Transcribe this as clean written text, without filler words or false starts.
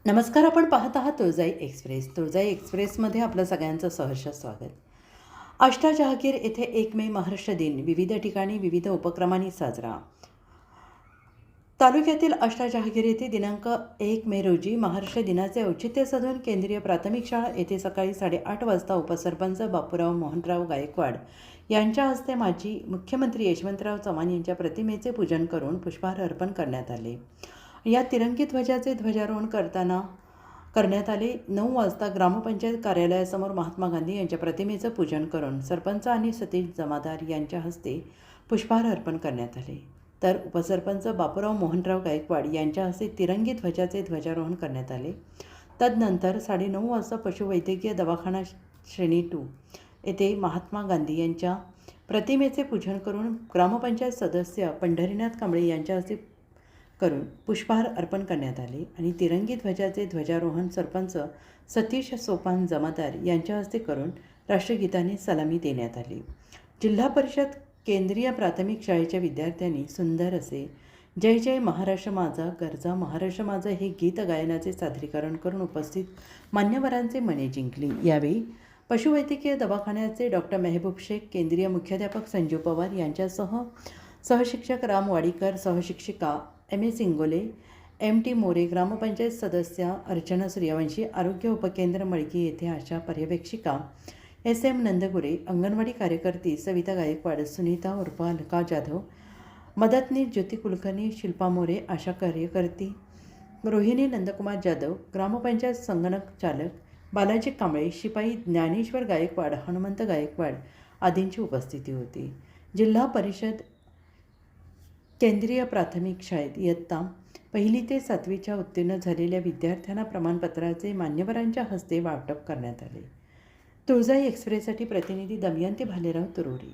नमस्कार. आपण पाहत आहात तुळजाई एक्सप्रेस. तुळजाई एक्सप्रेसमध्ये आपलं सगळ्यांचं सहर्ष स्वागत. आष्टा जहागीर येथे 1 मे महाराष्ट्र दिन विविध ठिकाणी विविध उपक्रमांनी साजरा. तालुक्यातील आष्टा जहागीर येथे दिनांक 1 मे रोजी महाराष्ट्र दिनाचे औचित्य साधून केंद्रीय प्राथमिक शाळा येथे सकाळी 8:30 वाजता उपसरपंच बापूराव मोहनराव गायकवाड यांच्या हस्ते माजी मुख्यमंत्री यशवंतराव चव्हाण यांच्या प्रतिमेचे पूजन करून पुष्पहार अर्पण करण्यात आले. या तिरंगी ध्वजाचे ध्वजारोहण करण्यात आले. 9 वाजता ग्रामपंचायत कार्यालयासमोर महात्मा गांधी यांच्या प्रतिमेचं पूजन करून सरपंच आणि सतीश जमादार यांच्या हस्ते पुष्पहार अर्पण करण्यात आले. तर उपसरपंच बापूराव मोहनराव गायकवाड यांच्या हस्ते तिरंगी ध्वजाचे ध्वजारोहण करण्यात आले. तदनंतर 9:30 वाजता पशुवैद्यकीय दवाखाना श्रेणी 2 येथे महात्मा गांधी यांच्या प्रतिमेचे पूजन करून ग्रामपंचायत सदस्य पंढरीनाथ कांबळे यांच्या हस्ते करून पुष्पहार अर्पण करण्यात आले आणि तिरंगी ध्वजाचे ध्वजारोहण सरपंच सतीश सोपान जमादार यांच्या हस्ते करून राष्ट्रगीताने सलामी देण्यात आली. जिल्हा परिषद केंद्रीय प्राथमिक शाळेच्या विद्यार्थ्यांनी सुंदर असे जय जय महाराष्ट्र माझा गरजा महाराष्ट्र माझा हे गीत गायनाचे सादरीकरण करून उपस्थित मान्यवरांचे मने जिंकली. यावेळी पशुवैद्यकीय दवाखान्याचे डॉक्टर मेहबूब शेख, केंद्रीय मुख्याध्यापक संजीव पवार यांच्यासह सहशिक्षक राम वाडीकर, सहशिक्षिका MS इंगोले, MT मोरे, ग्रामपंचायत सदस्या अर्चना सूर्यवंशी, आरोग्य उपकेंद्र मळकी येथे आशा पर्यवेक्षिका SM नंदगुरे, अंगणवाडी कार्यकर्ती सविता गायकवाड, सुनीता उर्फ अलका जाधव, मदतनीस ज्योती कुलकर्णी, शिल्पा मोरे, आशा कार्यकर्ती रोहिणी नंदकुमार जाधव, ग्रामपंचायत संगणक चालक बालाजी कांबळे, शिपाई ज्ञानेश्वर गायकवाड, हनुमंत गायकवाड आदींची उपस्थिती होती. जिल्हा परिषद केंद्रीय प्राथमिक शाळेत इयत्ता 1 ते 7वीच्या उत्तीर्ण झालेल्या विद्यार्थ्यांना प्रमाणपत्राचे मान्यवरांच्या हस्ते वाटप करण्यात आले. तुळजाई एक्सप्रेससाठी प्रतिनिधी दमयंती भालेराव तुरोरी.